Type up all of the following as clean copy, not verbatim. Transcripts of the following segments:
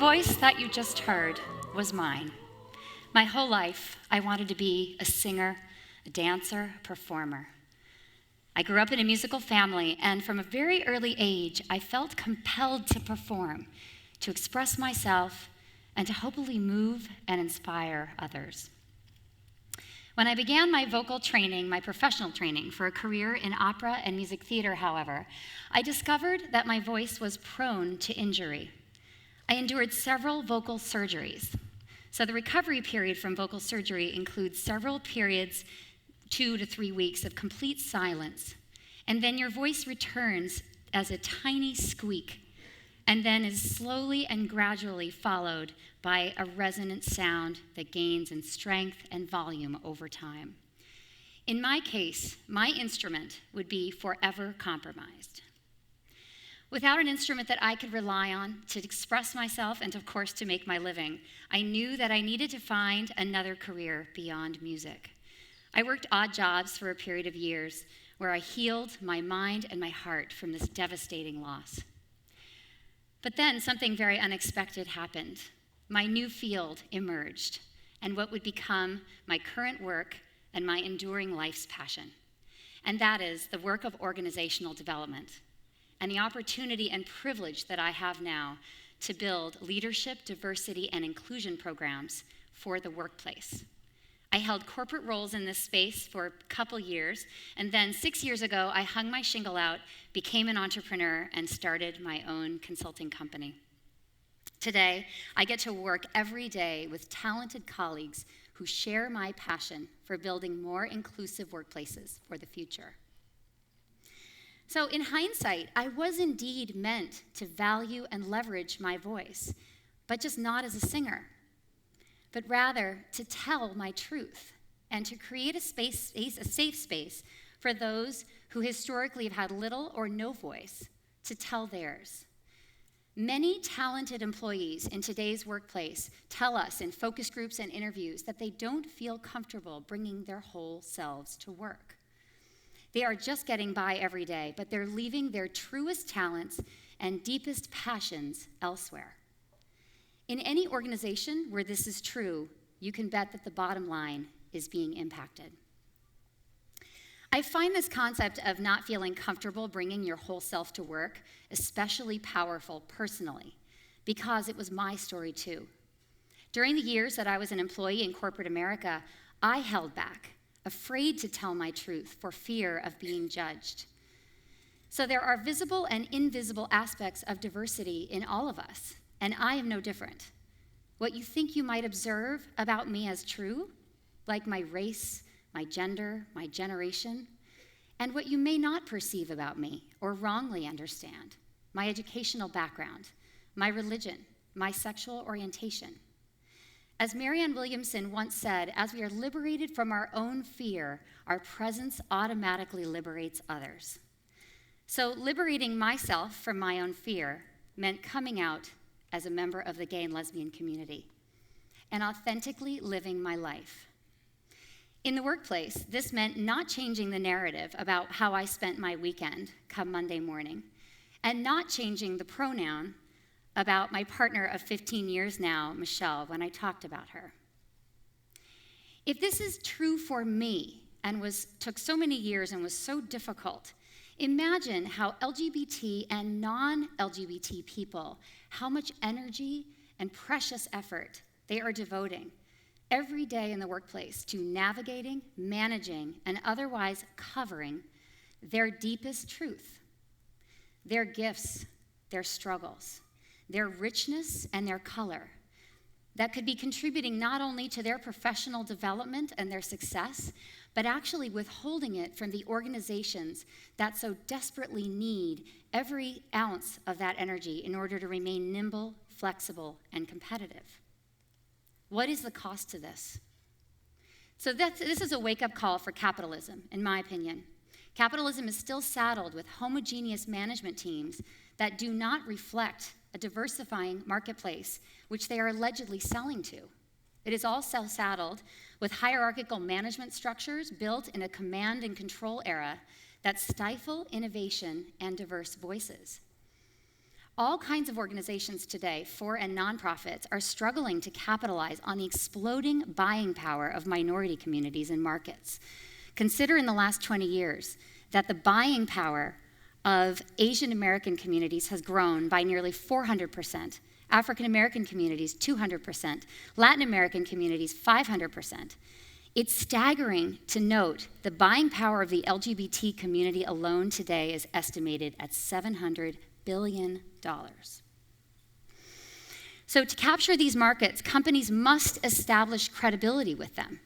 voice that you just heard was mine. My whole life, I wanted to be a singer, a dancer, a performer. I grew up in a musical family, and from a very early age, I felt compelled to perform, to express myself, and to hopefully move and inspire others. When I began my vocal training, my professional training for a career in opera and music theater, however, I discovered that my voice was prone to injury. I endured several vocal surgeries. So the recovery period from vocal surgery includes several periods, 2 to 3 weeks of complete silence, and then your voice returns as a tiny squeak, and then is slowly and gradually followed by a resonant sound that gains in strength and volume over time. In my case, my instrument would be forever compromised. Without an instrument that I could rely on to express myself and, of course, to make my living, I knew that I needed to find another career beyond music. I worked odd jobs for a period of years where I healed my mind and my heart from this devastating loss. But then something very unexpected happened. My new field emerged, and what would become my current work and my enduring life's passion. And that is the work of organizational development and the opportunity and privilege that I have now to build leadership, diversity, and inclusion programs for the workplace. I held corporate roles in this space for a couple years, and then 6 years ago, I hung my shingle out, became an entrepreneur, and started my own consulting company. Today, I get to work every day with talented colleagues who share my passion for building more inclusive workplaces for the future. So in hindsight, I was indeed meant to value and leverage my voice, but just not as a singer, but rather to tell my truth and to create a safe space for those who historically have had little or no voice to tell theirs. Many talented employees in today's workplace tell us in focus groups and interviews that they don't feel comfortable bringing their whole selves to work. They are just getting by every day, but they're leaving their truest talents and deepest passions elsewhere. In any organization where this is true, you can bet that the bottom line is being impacted. I find this concept of not feeling comfortable bringing your whole self to work especially powerful personally, because it was my story too. During the years that I was an employee in corporate America, I held back, afraid to tell my truth for fear of being judged. So there are visible and invisible aspects of diversity in all of us, and I am no different. What you think you might observe about me as true, like my race, my gender, my generation, and what you may not perceive about me or wrongly understand, my educational background, my religion, my sexual orientation. As Marianne Williamson once said, as we are liberated from our own fear, our presence automatically liberates others. So liberating myself from my own fear meant coming out as a member of the gay and lesbian community and authentically living my life. In the workplace, this meant not changing the narrative about how I spent my weekend come Monday morning, and not changing the pronoun about my partner of 15 years now, Michelle, when I talked about her. If this is true for me and took so many years and was so difficult, imagine how LGBT and non-LGBT people, how much energy and precious effort they are devoting every day in the workplace to navigating, managing, and otherwise covering their deepest truth, their gifts, their struggles, their richness, and their color that could be contributing not only to their professional development and their success, but actually withholding it from the organizations that so desperately need every ounce of that energy in order to remain nimble, flexible, and competitive. What is the cost to this? So this is a wake-up call for capitalism, in my opinion. Capitalism is still saddled with homogeneous management teams that do not reflect a diversifying marketplace, which they are allegedly selling to. It is also saddled with hierarchical management structures built in a command and control era that stifle innovation and diverse voices. All kinds of organizations today, for and nonprofits, are struggling to capitalize on the exploding buying power of minority communities and markets. Consider in the last 20 years that the buying power of Asian American communities has grown by nearly 400%, African American communities 200%, Latin American communities 500%. It's staggering to note the buying power of the LGBT community alone today is estimated at $700 billion. So to capture these markets, companies must establish credibility with them.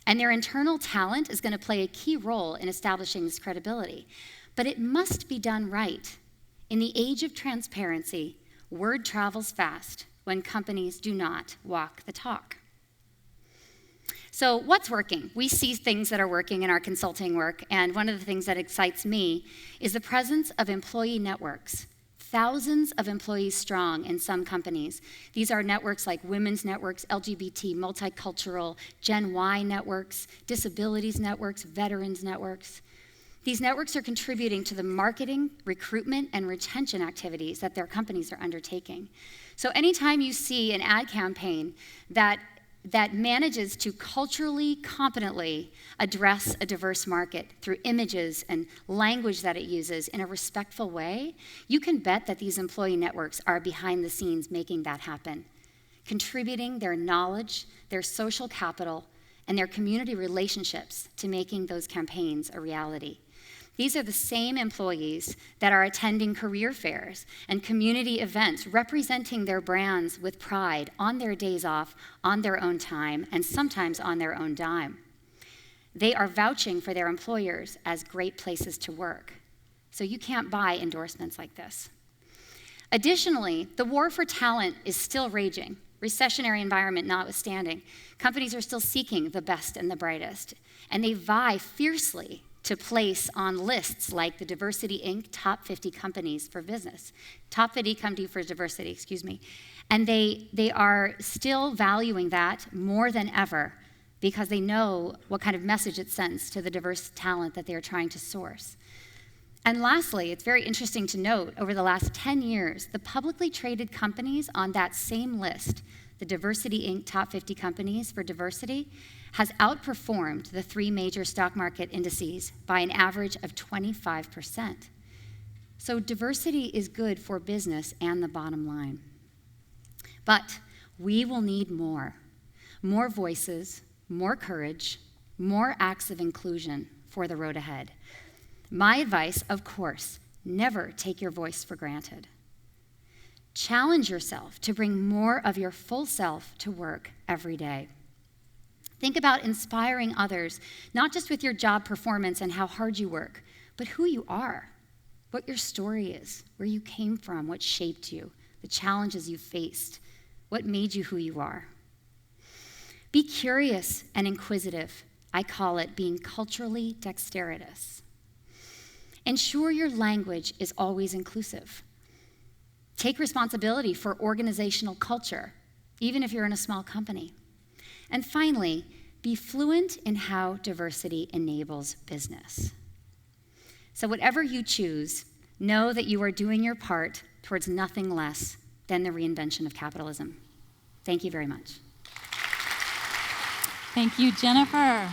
And their internal talent is going to play a key role in establishing this credibility. But it must be done right. In the age of transparency, word travels fast when companies do not walk the talk. So what's working? We see things that are working in our consulting work, and one of the things that excites me is the presence of employee networks. Thousands of employees strong in some companies. These are networks like women's networks, LGBT, multicultural, Gen Y networks, disabilities networks, veterans networks. These networks are contributing to the marketing, recruitment, and retention activities that their companies are undertaking. So anytime you see an ad campaign that manages to culturally competently address a diverse market through images and language that it uses in a respectful way, you can bet that these employee networks are behind the scenes making that happen, contributing their knowledge, their social capital, and their community relationships to making those campaigns a reality. These are the same employees that are attending career fairs and community events, representing their brands with pride on their days off, on their own time, and sometimes on their own dime. They are vouching for their employers as great places to work. So you can't buy endorsements like this. Additionally, the war for talent is still raging. Recessionary environment notwithstanding, companies are still seeking the best and the brightest, and they vie fiercely to place on lists like the Diversity Inc. Top 50 Companies for Business, Top 50 Company for Diversity, excuse me. And they are still valuing that more than ever because they know what kind of message it sends to the diverse talent that they are trying to source. And lastly, it's very interesting to note, over the last 10 years, the publicly traded companies on that same list, the Diversity Inc. Top 50 Companies for Diversity, has outperformed the 3 major stock market indices by an average of 25%. So diversity is good for business and the bottom line. But we will need more voices, more courage, more acts of inclusion for the road ahead. My advice, of course, never take your voice for granted. Challenge yourself to bring more of your full self to work every day. Think about inspiring others, not just with your job performance and how hard you work, but who you are, what your story is, where you came from, what shaped you, the challenges you faced, what made you who you are. Be curious and inquisitive. I call it being culturally dexterous. Ensure your language is always inclusive. Take responsibility for organizational culture, even if you're in a small company. And finally, be fluent in how diversity enables business. So whatever you choose, know that you are doing your part towards nothing less than the reinvention of capitalism. Thank you very much. Thank you, Jennifer.